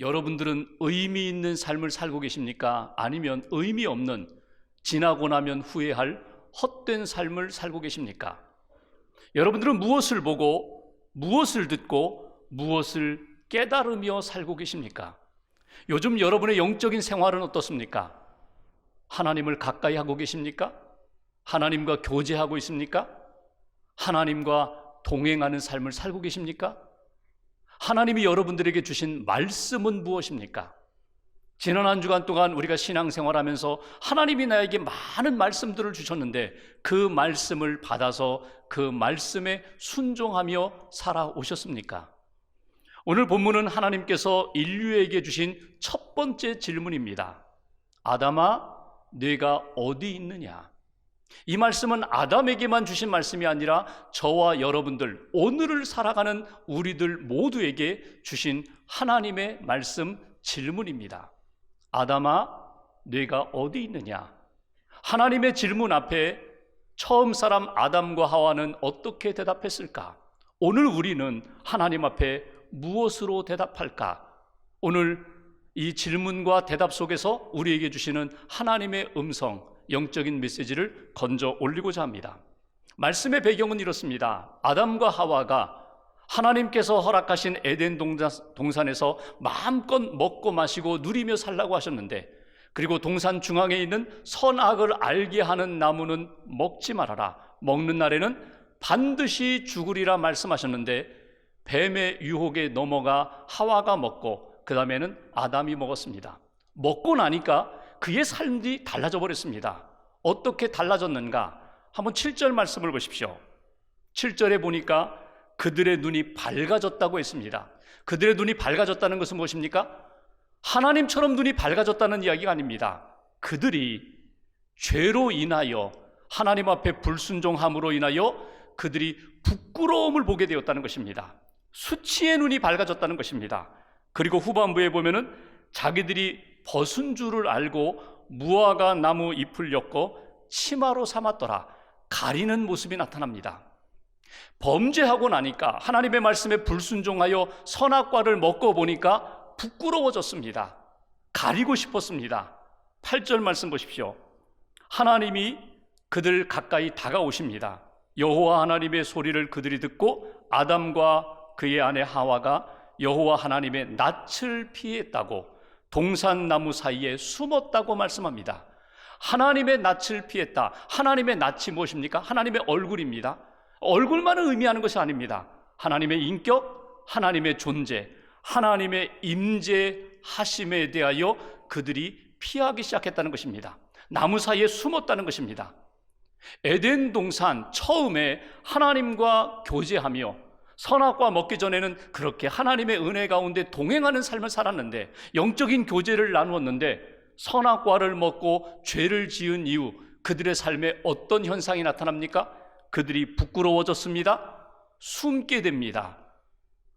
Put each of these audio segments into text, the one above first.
여러분들은 의미 있는 삶을 살고 계십니까? 아니면 의미 없는, 지나고 나면 후회할 헛된 삶을 살고 계십니까? 여러분들은 무엇을 보고, 무엇을 듣고, 무엇을 깨달으며 살고 계십니까? 요즘 여러분의 영적인 생활은 어떻습니까? 하나님을 가까이 하고 계십니까? 하나님과 교제하고 있습니까? 하나님과 동행하는 삶을 살고 계십니까? 하나님이 여러분들에게 주신 말씀은 무엇입니까? 지난 한 주간 동안 우리가 신앙생활하면서 하나님이 나에게 많은 말씀들을 주셨는데 그 말씀을 받아서 그 말씀에 순종하며 살아오셨습니까? 오늘 본문은 하나님께서 인류에게 주신 첫 번째 질문입니다. 아담아, 네가 어디 있느냐? 이 말씀은 아담에게만 주신 말씀이 아니라 저와 여러분들, 오늘을 살아가는 우리들 모두에게 주신 하나님의 말씀 질문입니다. 아담아, 네가 어디 있느냐? 하나님의 질문 앞에 처음 사람 아담과 하와는 어떻게 대답했을까? 오늘 우리는 하나님 앞에 무엇으로 대답할까? 오늘 이 질문과 대답 속에서 우리에게 주시는 하나님의 음성, 영적인 메시지를 건져 올리고자 합니다. 말씀의 배경은 이렇습니다. 아담과 하와가 하나님께서 허락하신 에덴 동산에서 마음껏 먹고 마시고 누리며 살라고 하셨는데, 그리고 동산 중앙에 있는 선악을 알게 하는 나무는 먹지 말아라, 먹는 날에는 반드시 죽으리라 말씀하셨는데, 뱀의 유혹에 넘어가 하와가 먹고 그 다음에는 아담이 먹었습니다. 먹고 나니까 그의 삶이 달라져 버렸습니다. 어떻게 달라졌는가? 한번 7절 말씀을 보십시오. 7절에 보니까 그들의 눈이 밝아졌다고 했습니다. 그들의 눈이 밝아졌다는 것은 무엇입니까? 하나님처럼 눈이 밝아졌다는 이야기가 아닙니다. 그들이 죄로 인하여, 하나님 앞에 불순종함으로 인하여 그들이 부끄러움을 보게 되었다는 것입니다. 수치의 눈이 밝아졌다는 것입니다. 그리고 후반부에 보면은 자기들이 벗은 줄을 알고 무화과 나무 잎을 엮어 치마로 삼았더라, 가리는 모습이 나타납니다. 범죄하고 나니까, 하나님의 말씀에 불순종하여 선악과를 먹고 보니까 부끄러워졌습니다. 가리고 싶었습니다. 8절 말씀 보십시오. 하나님이 그들 가까이 다가오십니다. 여호와 하나님의 소리를 그들이 듣고 아담과 그의 아내 하와가 여호와 하나님의 낯을 피했다고 동산나무 사이에 숨었다고 말씀합니다. 하나님의 낯을 피했다. 하나님의 낯이 무엇입니까? 하나님의 얼굴입니다. 얼굴만을 의미하는 것이 아닙니다. 하나님의 인격, 하나님의 존재, 하나님의 임재하심에 대하여 그들이 피하기 시작했다는 것입니다. 나무 사이에 숨었다는 것입니다. 에덴 동산 처음에 하나님과 교제하며 선악과 먹기 전에는 그렇게 하나님의 은혜 가운데 동행하는 삶을 살았는데, 영적인 교제를 나누었는데, 선악과를 먹고 죄를 지은 이후 그들의 삶에 어떤 현상이 나타납니까? 그들이 부끄러워졌습니다. 숨게 됩니다.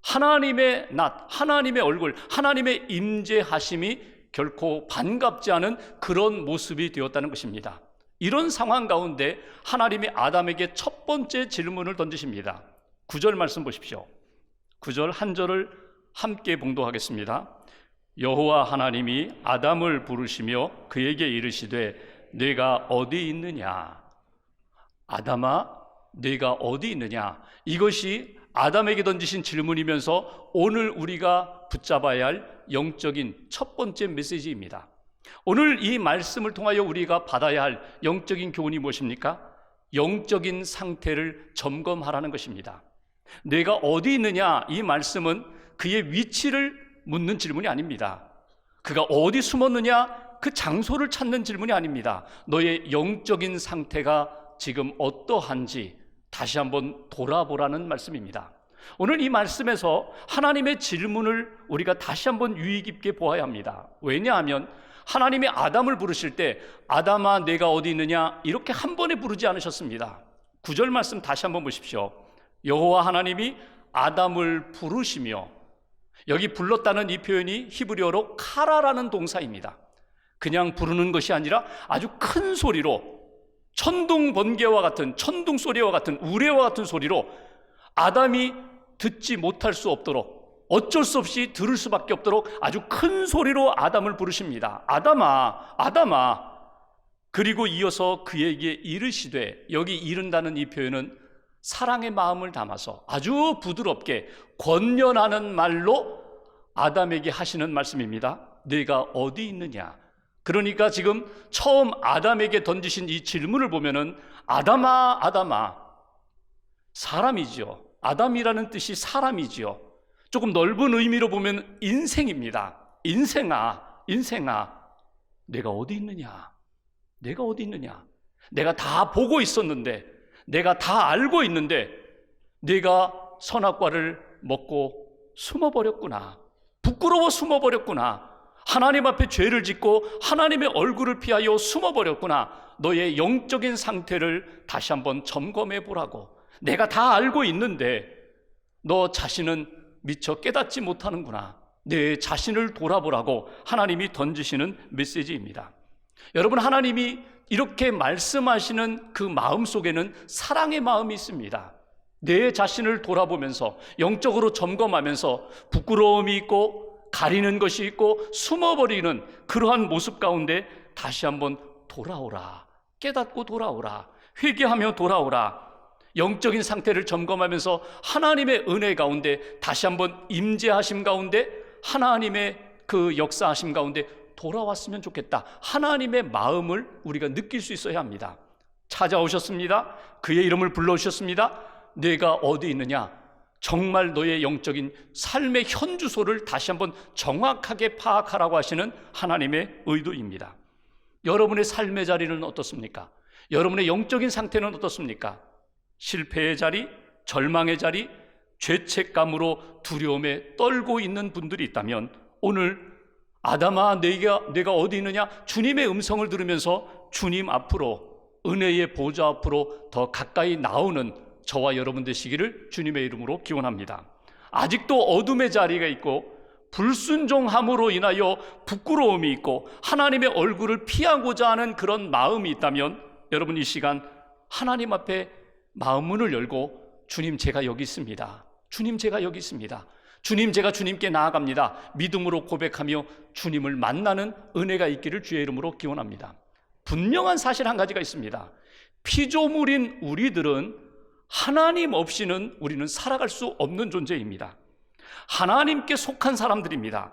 하나님의 낯, 하나님의 얼굴, 하나님의 임재하심이 결코 반갑지 않은 그런 모습이 되었다는 것입니다. 이런 상황 가운데 하나님이 아담에게 첫 번째 질문을 던지십니다. 9절 말씀 보십시오. 9절 한 절을 함께 봉독하겠습니다. 여호와 하나님이 아담을 부르시며 그에게 이르시되 네가 어디 있느냐? 아담아, 네가 어디 있느냐? 이것이 아담에게 던지신 질문이면서 오늘 우리가 붙잡아야 할 영적인 첫 번째 메시지입니다. 오늘 이 말씀을 통하여 우리가 받아야 할 영적인 교훈이 무엇입니까? 영적인 상태를 점검하라는 것입니다. 내가 어디 있느냐? 이 말씀은 그의 위치를 묻는 질문이 아닙니다. 그가 어디 숨었느냐? 그 장소를 찾는 질문이 아닙니다. 너의 영적인 상태가 지금 어떠한지 다시 한번 돌아보라는 말씀입니다. 오늘 이 말씀에서 하나님의 질문을 우리가 다시 한번 유의 깊게 보아야 합니다. 왜냐하면 하나님이 아담을 부르실 때 아담아 내가 어디 있느냐 이렇게 한 번에 부르지 않으셨습니다. 9절 말씀 다시 한번 보십시오. 여호와 하나님이 아담을 부르시며, 여기 불렀다는 이 표현이 히브리어로 카라라는 동사입니다. 그냥 부르는 것이 아니라 아주 큰 소리로, 천둥 번개와 같은, 천둥 소리와 같은, 우레와 같은 소리로 아담이 듣지 못할 수 없도록 어쩔 수 없이 들을 수밖에 없도록 아주 큰 소리로 아담을 부르십니다. 아담아, 아담아. 그리고 이어서 그에게 이르시되, 여기 이른다는 이 표현은 사랑의 마음을 담아서 아주 부드럽게 권면하는 말로 아담에게 하시는 말씀입니다. 네가 어디 있느냐? 그러니까 지금 처음 아담에게 던지신 이 질문을 보면은 아담아, 아담아. 사람이지요. 아담이라는 뜻이 사람이지요. 조금 넓은 의미로 보면 인생입니다. 인생아, 인생아. 내가 어디 있느냐? 내가 어디 있느냐? 내가 다 보고 있었는데, 내가 다 알고 있는데 내가 선악과를 먹고 숨어버렸구나. 부끄러워 숨어버렸구나. 하나님 앞에 죄를 짓고 하나님의 얼굴을 피하여 숨어버렸구나. 너의 영적인 상태를 다시 한번 점검해 보라고. 내가 다 알고 있는데 너 자신은 미처 깨닫지 못하는구나. 내 자신을 돌아보라고 하나님이 던지시는 메시지입니다. 여러분, 하나님이 이렇게 말씀하시는 그 마음 속에는 사랑의 마음이 있습니다. 내 자신을 돌아보면서 영적으로 점검하면서 부끄러움이 있고 가리는 것이 있고 숨어버리는 그러한 모습 가운데 다시 한번 돌아오라. 깨닫고 돌아오라. 회개하며 돌아오라. 영적인 상태를 점검하면서 하나님의 은혜 가운데 다시 한번 임재하심 가운데 하나님의 그 역사하심 가운데 돌아왔으면 좋겠다. 하나님의 마음을 우리가 느낄 수 있어야 합니다. 찾아오셨습니다. 그의 이름을 불러주셨습니다. 내가 어디 있느냐? 정말 너의 영적인 삶의 현주소를 다시 한번 정확하게 파악하라고 하시는 하나님의 의도입니다. 여러분의 삶의 자리는 어떻습니까? 여러분의 영적인 상태는 어떻습니까? 실패의 자리, 절망의 자리, 죄책감으로 두려움에 떨고 있는 분들이 있다면 오늘 아담아, 내가 어디 있느냐? 주님의 음성을 들으면서 주님 앞으로, 은혜의 보좌 앞으로 더 가까이 나오는 저와 여러분 되시기를 주님의 이름으로 기원합니다. 아직도 어둠의 자리가 있고 불순종함으로 인하여 부끄러움이 있고 하나님의 얼굴을 피하고자 하는 그런 마음이 있다면 여러분, 이 시간 하나님 앞에 마음 문을 열고 주님, 제가 여기 있습니다. 주님, 제가 여기 있습니다. 주님, 제가 주님께 나아갑니다. 믿음으로 고백하며 주님을 만나는 은혜가 있기를 주의 이름으로 기원합니다. 분명한 사실 한 가지가 있습니다. 피조물인 우리들은 하나님 없이는 우리는 살아갈 수 없는 존재입니다. 하나님께 속한 사람들입니다.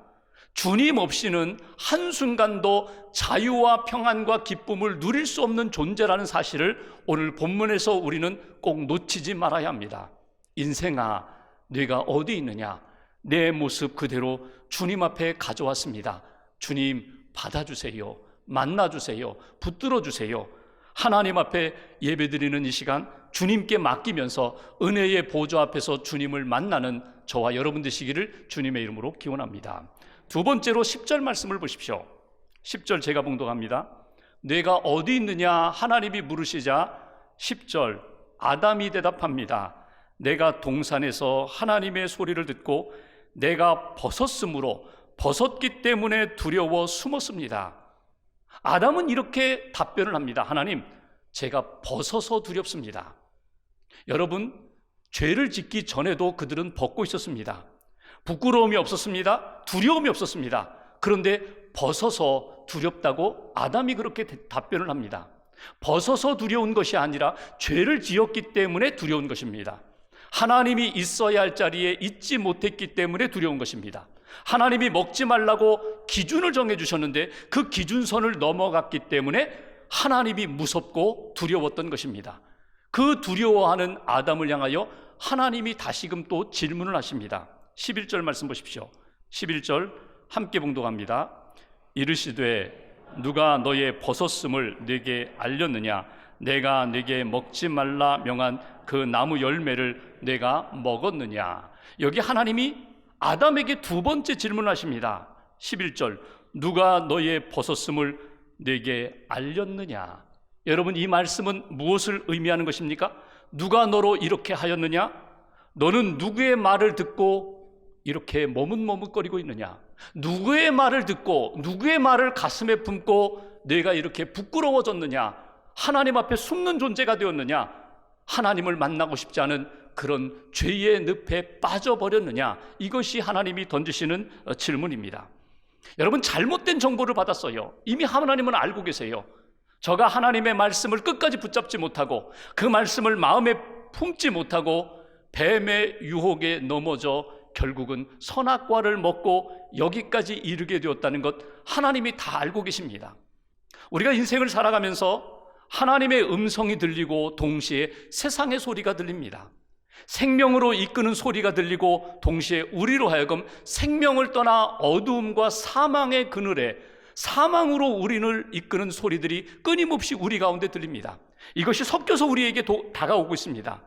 주님 없이는 한순간도 자유와 평안과 기쁨을 누릴 수 없는 존재라는 사실을 오늘 본문에서 우리는 꼭 놓치지 말아야 합니다. 인생아, 네가 어디 있느냐? 내 모습 그대로 주님 앞에 가져왔습니다. 주님, 받아주세요. 만나주세요. 붙들어주세요. 하나님 앞에 예배드리는 이 시간 주님께 맡기면서 은혜의 보좌 앞에서 주님을 만나는 저와 여러분 되시기를 주님의 이름으로 기원합니다. 두 번째로 10절 말씀을 보십시오. 10절 제가 봉독합니다. 내가 어디 있느냐 하나님이 물으시자 10절 아담이 대답합니다. 내가 동산에서 하나님의 소리를 듣고 내가 벗었기 때문에 두려워 숨었습니다. 아담은 이렇게 답변을 합니다. 하나님, 제가 벗어서 두렵습니다. 여러분, 죄를 짓기 전에도 그들은 벗고 있었습니다. 부끄러움이 없었습니다. 두려움이 없었습니다. 그런데 벗어서 두렵다고 아담이 그렇게 답변을 합니다. 벗어서 두려운 것이 아니라 죄를 지었기 때문에 두려운 것입니다. 하나님이 있어야 할 자리에 있지 못했기 때문에 두려운 것입니다. 하나님이 먹지 말라고 기준을 정해주셨는데 그 기준선을 넘어갔기 때문에 하나님이 무섭고 두려웠던 것입니다. 그 두려워하는 아담을 향하여 하나님이 다시금 또 질문을 하십니다. 11절 말씀 보십시오. 11절 함께 봉독합니다. 이르시되 누가 너의 벗었음을 네게 알렸느냐? 내가 네게 먹지 말라 명한 그 나무 열매를 내가 먹었느냐? 여기 하나님이 아담에게 두 번째 질문하십니다. 11절 누가 너의 벗었음을 네게 알렸느냐? 여러분, 이 말씀은 무엇을 의미하는 것입니까? 누가 너로 이렇게 하였느냐? 너는 누구의 말을 듣고 이렇게 머뭇머뭇거리고 있느냐? 누구의 말을 듣고 누구의 말을 가슴에 품고 내가 이렇게 부끄러워졌느냐? 하나님 앞에 숨는 존재가 되었느냐? 하나님을 만나고 싶지 않은 그런 죄의 늪에 빠져버렸느냐? 이것이 하나님이 던지시는 질문입니다. 여러분, 잘못된 정보를 받았어요. 이미 하나님은 알고 계세요. 저가 하나님의 말씀을 끝까지 붙잡지 못하고 그 말씀을 마음에 품지 못하고 뱀의 유혹에 넘어져 결국은 선악과를 먹고 여기까지 이르게 되었다는 것, 하나님이 다 알고 계십니다. 우리가 인생을 살아가면서 하나님의 음성이 들리고 동시에 세상의 소리가 들립니다. 생명으로 이끄는 소리가 들리고 동시에 우리로 하여금 생명을 떠나 어두움과 사망의 그늘에 사망으로 우리를 이끄는 소리들이 끊임없이 우리 가운데 들립니다. 이것이 섞여서 우리에게 다가오고 있습니다.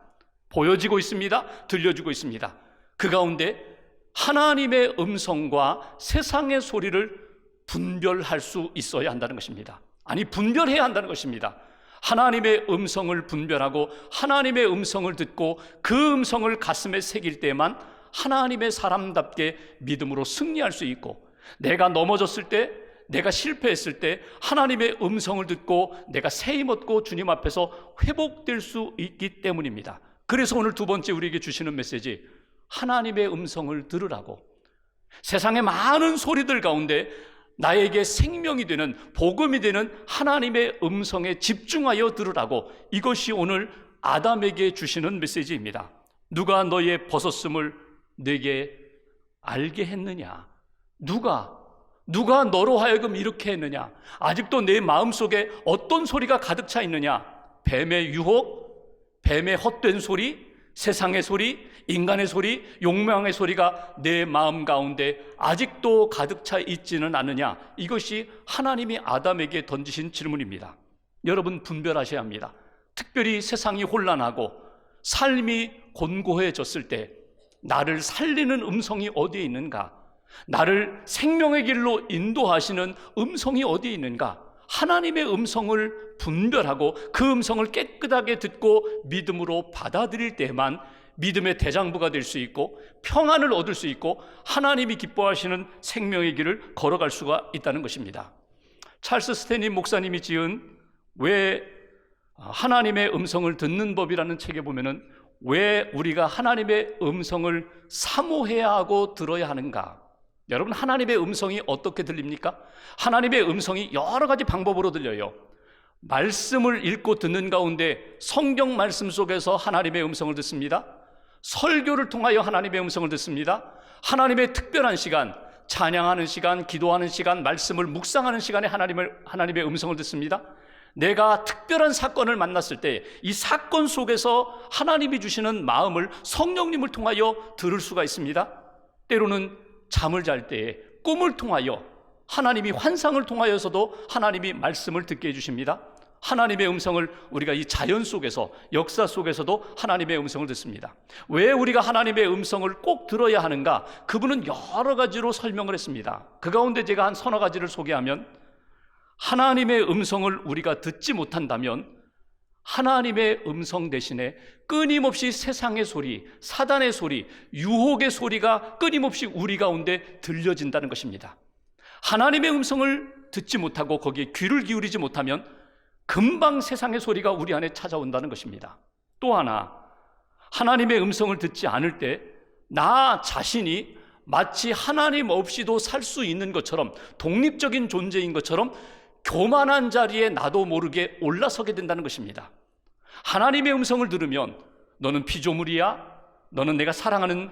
보여지고 있습니다. 들려주고 있습니다. 그 가운데 하나님의 음성과 세상의 소리를 분별할 수 있어야 한다는 것입니다. 아니, 분별해야 한다는 것입니다. 하나님의 음성을 분별하고 하나님의 음성을 듣고 그 음성을 가슴에 새길 때만 하나님의 사람답게 믿음으로 승리할 수 있고, 내가 넘어졌을 때, 내가 실패했을 때 하나님의 음성을 듣고 내가 세임 얻고 주님 앞에서 회복될 수 있기 때문입니다. 그래서 오늘 두 번째 우리에게 주시는 메시지, 하나님의 음성을 들으라고. 세상의 많은 소리들 가운데 나에게 생명이 되는, 복음이 되는 하나님의 음성에 집중하여 들으라고. 이것이 오늘 아담에게 주시는 메시지입니다. 누가 너의 벗었음을 내게 알게 했느냐? 누가 너로 하여금 이렇게 했느냐? 아직도 내 마음속에 어떤 소리가 가득 차 있느냐? 뱀의 유혹, 뱀의 헛된 소리, 세상의 소리, 인간의 소리, 욕망의 소리가 내 마음 가운데 아직도 가득 차 있지는 않느냐? 이것이 하나님이 아담에게 던지신 질문입니다. 여러분, 분별하셔야 합니다. 특별히 세상이 혼란하고 삶이 곤고해졌을 때 나를 살리는 음성이 어디에 있는가? 나를 생명의 길로 인도하시는 음성이 어디에 있는가? 하나님의 음성을 분별하고 그 음성을 깨끗하게 듣고 믿음으로 받아들일 때만 믿음의 대장부가 될 수 있고 평안을 얻을 수 있고 하나님이 기뻐하시는 생명의 길을 걸어갈 수가 있다는 것입니다. 찰스 스탠리 목사님이 지은 왜 하나님의 음성을 듣는 법이라는 책에 보면은 왜 우리가 하나님의 음성을 사모해야 하고 들어야 하는가? 여러분, 하나님의 음성이 어떻게 들립니까? 하나님의 음성이 여러 가지 방법으로 들려요. 말씀을 읽고 듣는 가운데 성경 말씀 속에서 하나님의 음성을 듣습니다. 설교를 통하여 하나님의 음성을 듣습니다. 하나님의 특별한 시간, 찬양하는 시간, 기도하는 시간, 말씀을 묵상하는 시간에 하나님의 음성을 듣습니다. 내가 특별한 사건을 만났을 때 이 사건 속에서 하나님이 주시는 마음을 성령님을 통하여 들을 수가 있습니다. 때로는 잠을 잘 때 꿈을 통하여, 하나님이 환상을 통하여서도 하나님이 말씀을 듣게 해주십니다. 하나님의 음성을 우리가 이 자연 속에서, 역사 속에서도 하나님의 음성을 듣습니다. 왜 우리가 하나님의 음성을 꼭 들어야 하는가? 그분은 여러 가지로 설명을 했습니다. 그 가운데 제가 한 서너 가지를 소개하면, 하나님의 음성을 우리가 듣지 못한다면 하나님의 음성 대신에 끊임없이 세상의 소리, 사단의 소리, 유혹의 소리가 끊임없이 우리 가운데 들려진다는 것입니다. 하나님의 음성을 듣지 못하고 거기에 귀를 기울이지 못하면 금방 세상의 소리가 우리 안에 찾아온다는 것입니다. 또 하나, 하나님의 음성을 듣지 않을 때 나 자신이 마치 하나님 없이도 살 수 있는 것처럼, 독립적인 존재인 것처럼 교만한 자리에 나도 모르게 올라서게 된다는 것입니다. 하나님의 음성을 들으면 너는 피조물이야, 너는 내가 사랑하는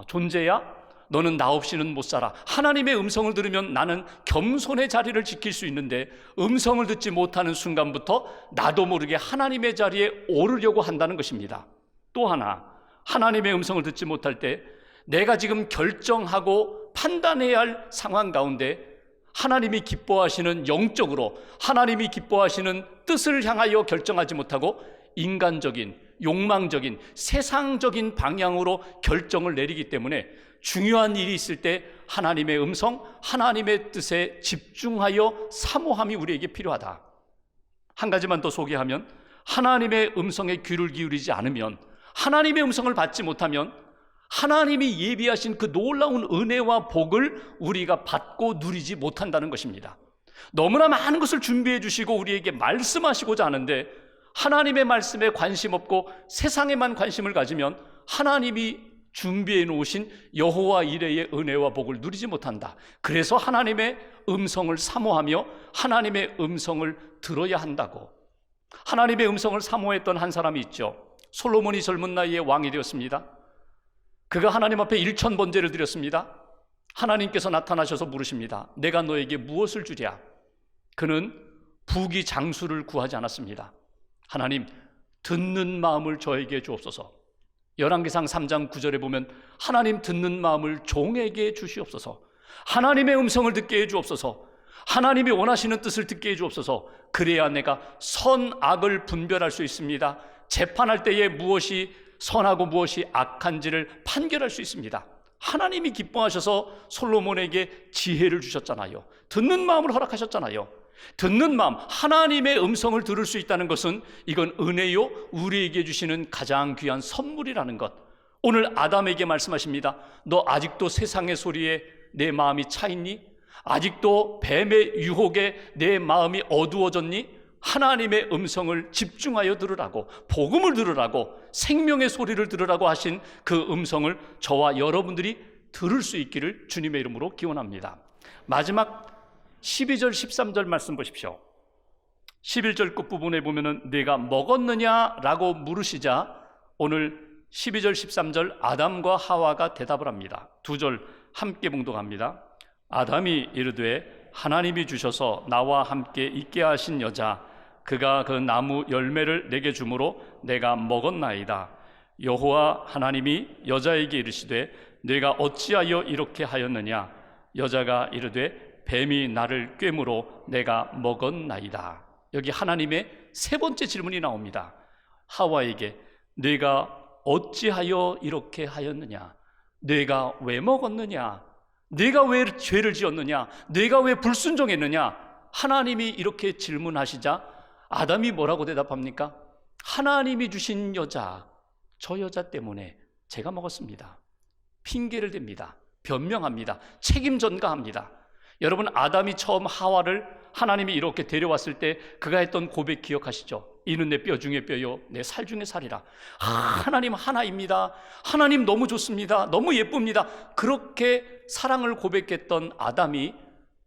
존재야, 너는 나 없이는 못 살아. 하나님의 음성을 들으면 나는 겸손의 자리를 지킬 수 있는데, 음성을 듣지 못하는 순간부터 나도 모르게 하나님의 자리에 오르려고 한다는 것입니다. 또 하나, 하나님의 음성을 듣지 못할 때 내가 지금 결정하고 판단해야 할 상황 가운데 하나님이 기뻐하시는, 영적으로 하나님이 기뻐하시는 뜻을 향하여 결정하지 못하고 인간적인, 욕망적인, 세상적인 방향으로 결정을 내리기 때문에 중요한 일이 있을 때 하나님의 음성, 하나님의 뜻에 집중하여 사모함이 우리에게 필요하다. 한 가지만 더 소개하면, 하나님의 음성에 귀를 기울이지 않으면, 하나님의 음성을 받지 못하면 하나님이 예비하신 그 놀라운 은혜와 복을 우리가 받고 누리지 못한다는 것입니다. 너무나 많은 것을 준비해 주시고 우리에게 말씀하시고자 하는데 하나님의 말씀에 관심 없고 세상에만 관심을 가지면 하나님이 준비해 놓으신 여호와 이레의 은혜와 복을 누리지 못한다. 그래서 하나님의 음성을 사모하며 하나님의 음성을 들어야 한다고. 하나님의 음성을 사모했던 한 사람이 있죠. 솔로몬이 젊은 나이에 왕이 되었습니다. 그가 하나님 앞에 1000번제를 드렸습니다. 하나님께서 나타나셔서 물으십니다. 내가 너에게 무엇을 주랴? 그는 부귀 장수를 구하지 않았습니다. 하나님, 듣는 마음을 저에게 주옵소서. 열왕기상 3장 9절에 보면 하나님 듣는 마음을 종에게 주시옵소서. 하나님의 음성을 듣게 해 주옵소서. 하나님이 원하시는 뜻을 듣게 해 주옵소서. 그래야 내가 선악을 분별할 수 있습니다. 재판할 때에 무엇이 선하고 무엇이 악한지를 판결할 수 있습니다. 하나님이 기뻐하셔서 솔로몬에게 지혜를 주셨잖아요. 듣는 마음을 허락하셨잖아요. 듣는 마음, 하나님의 음성을 들을 수 있다는 것은 이건 은혜요, 우리에게 주시는 가장 귀한 선물이라는 것. 오늘 아담에게 말씀하십니다. 너 아직도 세상의 소리에 내 마음이 차 있니? 아직도 뱀의 유혹에 내 마음이 어두워졌니? 하나님의 음성을 집중하여 들으라고, 복음을 들으라고, 생명의 소리를 들으라고 하신 그 음성을 저와 여러분들이 들을 수 있기를 주님의 이름으로 기원합니다. 마지막 12절 13절 말씀 보십시오. 11절 끝부분에 보면은 내가 먹었느냐라고 물으시자 오늘 12절 13절 아담과 하와가 대답을 합니다. 2절 함께 봉독합니다. 아담이 이르되 하나님이 주셔서 나와 함께 있게 하신 여자 그가 그 나무 열매를 내게 주므로 내가 먹었나이다. 여호와 하나님이 여자에게 이르시되 내가 어찌하여 이렇게 하였느냐? 여자가 이르되 뱀이 나를 꿰므로 내가 먹었나이다. 여기 하나님의 세 번째 질문이 나옵니다. 하와에게 내가 어찌하여 이렇게 하였느냐? 내가 왜 먹었느냐? 내가 왜 죄를 지었느냐? 내가 왜 불순종했느냐? 하나님이 이렇게 질문하시자 아담이 뭐라고 대답합니까? 하나님이 주신 여자, 저 여자 때문에 제가 먹었습니다. 핑계를 댑니다. 변명합니다. 책임 전가합니다. 여러분, 아담이 처음 하와를 하나님이 이렇게 데려왔을 때 그가 했던 고백 기억하시죠? 이는 내 뼈 중에 뼈요 내 살 중에 살이라. 하나님 하나입니다. 하나님 너무 좋습니다. 너무 예쁩니다. 그렇게 사랑을 고백했던 아담이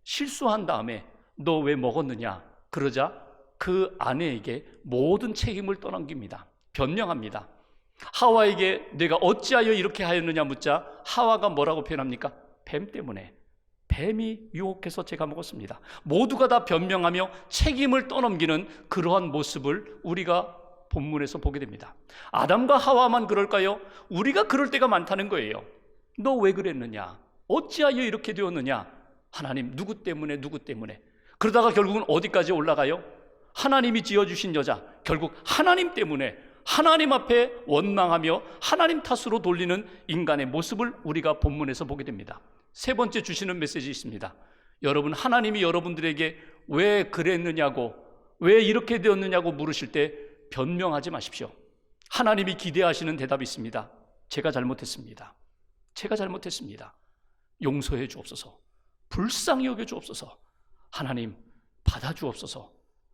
실수한 다음에 너 왜 먹었느냐? 그러자 그 아내에게 모든 책임을 떠넘깁니다. 변명합니다. 하와에게 내가 어찌하여 이렇게 하였느냐 묻자 하와가 뭐라고 표현합니까? 뱀 때문에. 뱀이 유혹해서 제가 먹었습니다. 모두가 다 변명하며 책임을 떠넘기는 그러한 모습을 우리가 본문에서 보게 됩니다. 아담과 하와만 그럴까요? 우리가 그럴 때가 많다는 거예요. 너 왜 그랬느냐? 어찌하여 이렇게 되었느냐? 하나님 누구 때문에 누구 때문에. 그러다가 결국은 어디까지 올라가요? 하나님이 지어주신 여자, 결국 하나님 때문에 하나님 앞에 원망하며 하나님 탓으로 돌리는 인간의 모습을 우리가 본문에서 보게 됩니다. 세 번째 주시는 메시지 있습니다. 여러분, 하나님이 여러분들에게 왜 그랬느냐고, 왜 이렇게 되었느냐고 물으실 때 변명하지 마십시오. 하나님이 기대하시는 대답이 있습니다. 제가 잘못했습니다. 제가 잘못했습니다. 용서해 주옵소서. 불쌍히 여겨 주옵소서. 하나님 받아주옵소서.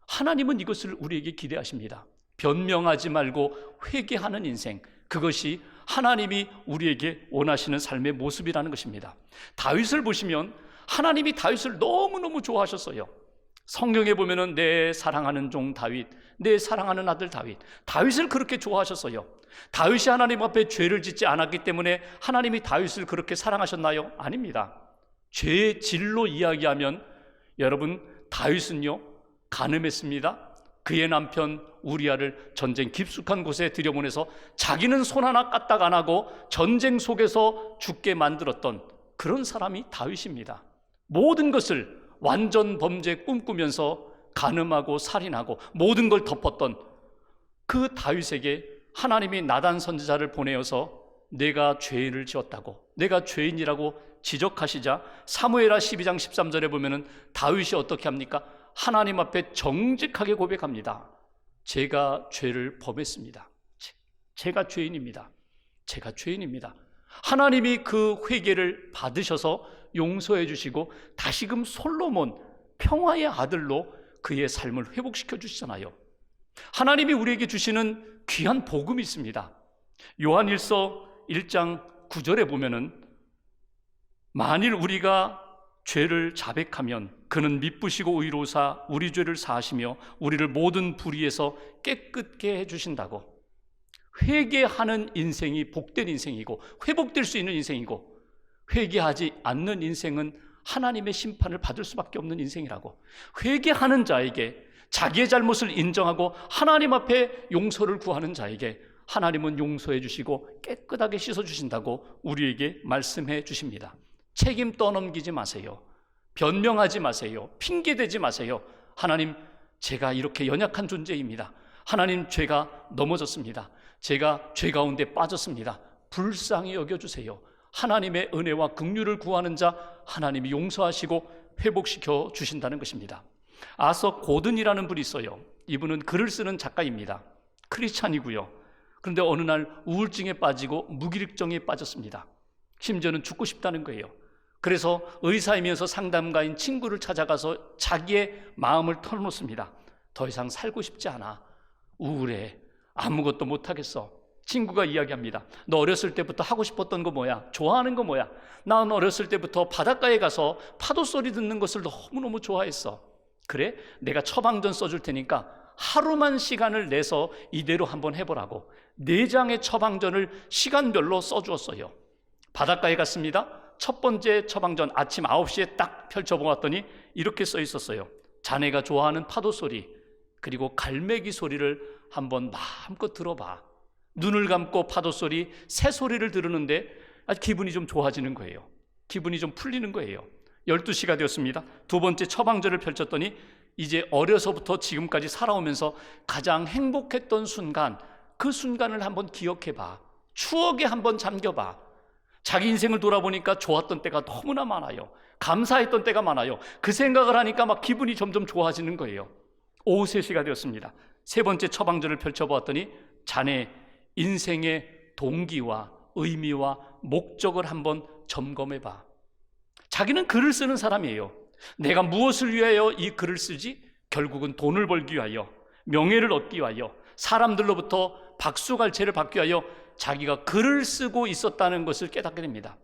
하나님은 이것을 우리에게 기대하십니다. 변명하지 말고 회개하는 인생, 그것이 하나님이 우리에게 원하시는 삶의 모습이라는 것입니다. 다윗을 보시면 하나님이 다윗을 너무너무 좋아하셨어요. 성경에 보면은 내 사랑하는 종 다윗, 내 사랑하는 아들 다윗, 다윗을 그렇게 좋아하셨어요. 다윗이 하나님 앞에 죄를 짓지 않았기 때문에 하나님이 다윗을 그렇게 사랑하셨나요? 아닙니다. 죄의 질로 이야기하면 여러분, 다윗은요 간음했습니다. 그의 남편 우리아를 전쟁 깊숙한 곳에 들여보내서 자기는 손 하나 까딱 안 하고 전쟁 속에서 죽게 만들었던 그런 사람이 다윗입니다. 모든 것을 완전 범죄 꿈꾸면서 간음하고 살인하고 모든 걸 덮었던 그 다윗에게 하나님이 나단 선지자를 보내어서 내가 죄를 지었다고, 내가 죄인이라고 지적하시자 사무엘하 12장 13절에 보면은 다윗이 어떻게 합니까? 하나님 앞에 정직하게 고백합니다. 제가 죄를 범했습니다. 제가 죄인입니다. 제가 죄인입니다. 하나님이 그 회개를 받으셔서 용서해 주시고 다시금 솔로몬 평화의 아들로 그의 삶을 회복시켜 주시잖아요. 하나님이 우리에게 주시는 귀한 복음이 있습니다. 요한일서 1장 9절에 보면은 만일 우리가 죄를 자백하면 그는 미쁘시고 의로우사 우리 죄를 사하시며 우리를 모든 불의에서 깨끗게 해주신다고. 회개하는 인생이 복된 인생이고 회복될 수 있는 인생이고, 회개하지 않는 인생은 하나님의 심판을 받을 수밖에 없는 인생이라고. 회개하는 자에게, 자기의 잘못을 인정하고 하나님 앞에 용서를 구하는 자에게 하나님은 용서해 주시고 깨끗하게 씻어 주신다고 우리에게 말씀해 주십니다. 책임 떠넘기지 마세요. 변명하지 마세요. 핑계대지 마세요. 하나님, 제가 이렇게 연약한 존재입니다. 하나님, 죄가 넘어졌습니다. 제가 죄 가운데 빠졌습니다. 불쌍히 여겨주세요. 하나님의 은혜와 긍휼을 구하는 자 하나님이 용서하시고 회복시켜 주신다는 것입니다. 아서 고든이라는 분이 있어요. 이분은 글을 쓰는 작가입니다. 크리스찬이고요. 그런데 어느 날 우울증에 빠지고 무기력증에 빠졌습니다. 심지어는 죽고 싶다는 거예요. 그래서 의사이면서 상담가인 친구를 찾아가서 자기의 마음을 털어놓습니다. 더 이상 살고 싶지 않아. 우울해. 아무것도 못하겠어. 친구가 이야기합니다. 너 어렸을 때부터 하고 싶었던 거 뭐야? 좋아하는 거 뭐야? 난 어렸을 때부터 바닷가에 가서 파도 소리 듣는 것을 너무너무 좋아했어. 그래? 내가 처방전 써줄 테니까 하루만 시간을 내서 이대로 한번 해보라고 4장의 처방전을 시간별로 써주었어요. 바닷가에 갔습니다. 첫 번째 처방전 아침 9시에 딱 펼쳐보았더니 이렇게 써 있었어요. 자네가 좋아하는 파도 소리, 그리고 갈매기 소리를 한번 마음껏 들어봐. 눈을 감고 파도 소리, 새 소리를 들으는데 아주 기분이 좀 좋아지는 거예요. 기분이 좀 풀리는 거예요. 12시가 되었습니다. 두 번째 처방전을 펼쳤더니 이제 어려서부터 지금까지 살아오면서 가장 행복했던 순간, 그 순간을 한번 기억해봐. 추억에 한번 잠겨봐. 자기 인생을 돌아보니까 좋았던 때가 너무나 많아요. 감사했던 때가 많아요. 그 생각을 하니까 막 기분이 점점 좋아지는 거예요. 오후 3시가 되었습니다. 세 번째 처방전을 펼쳐보았더니 자네 인생의 동기와 의미와 목적을 한번 점검해봐. 자기는 글을 쓰는 사람이에요. 내가 무엇을 위하여 이 글을 쓰지? 결국은 돈을 벌기 위하여, 명예를 얻기 위하여, 사람들로부터 박수갈채를 받기 위하여 자기가 글을 쓰고 있었다는 것을 깨닫게 됩니다.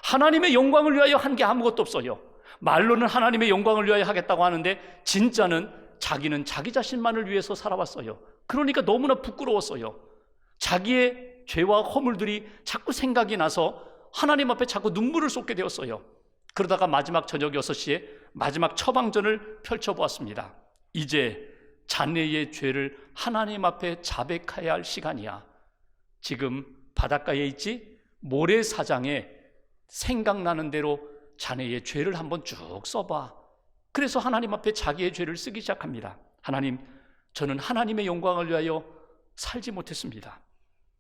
하나님의 영광을 위하여 한 게 아무것도 없어요. 말로는 하나님의 영광을 위하여 하겠다고 하는데 진짜는 자기는 자기 자신만을 위해서 살아왔어요. 그러니까 너무나 부끄러웠어요. 자기의 죄와 허물들이 자꾸 생각이 나서 하나님 앞에 자꾸 눈물을 쏟게 되었어요. 그러다가 마지막 저녁 6시에 마지막 처방전을 펼쳐보았습니다. 이제 자네의 죄를 하나님 앞에 자백해야 할 시간이야. 지금 바닷가에 있지? 모래사장에 생각나는 대로 자네의 죄를 한번 쭉 써봐. 그래서 하나님 앞에 자기의 죄를 쓰기 시작합니다. 하나님, 저는 하나님의 영광을 위하여 살지 못했습니다.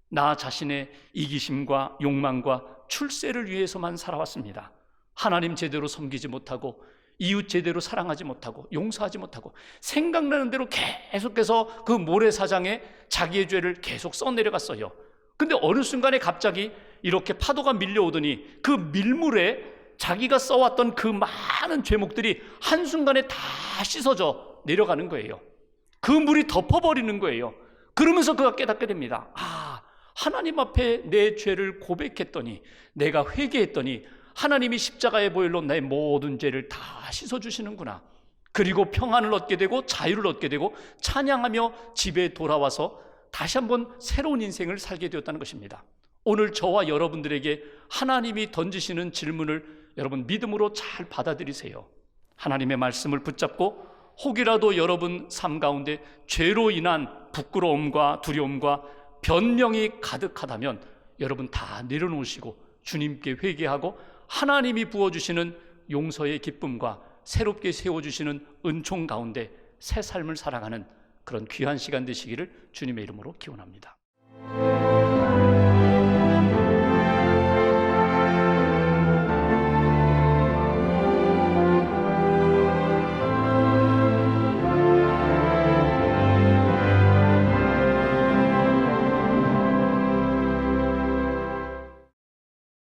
나 자신의 이기심과 욕망과 출세를 위해서만 살아왔습니다. 하나님 제대로 섬기지 못하고 이웃 제대로 사랑하지 못하고 용서하지 못하고 생각나는 대로 계속해서 그 모래사장에 자기의 죄를 계속 써내려갔어요. 근데 어느 순간에 갑자기 이렇게 파도가 밀려오더니 그 밀물에 자기가 써왔던 그 많은 죄목들이 한순간에 다 씻어져 내려가는 거예요. 그 물이 덮어버리는 거예요. 그러면서 그가 깨닫게 됩니다. 하나님 앞에 내 죄를 고백했더니, 내가 회개했더니 하나님이 십자가의 보혈로 나의 모든 죄를 다 씻어주시는구나. 그리고 평안을 얻게 되고 자유를 얻게 되고 찬양하며 집에 돌아와서 다시 한번 새로운 인생을 살게 되었다는 것입니다. 오늘 저와 여러분들에게 하나님이 던지시는 질문을 여러분 믿음으로 잘 받아들이세요. 하나님의 말씀을 붙잡고 혹이라도 여러분 삶 가운데 죄로 인한 부끄러움과 두려움과 변명이 가득하다면 여러분 다 내려놓으시고 주님께 회개하고 하나님이 부어주시는 용서의 기쁨과 새롭게 세워주시는 은총 가운데 새 삶을 살아가는 그런 귀한 시간 되시기를 주님의 이름으로 기원합니다.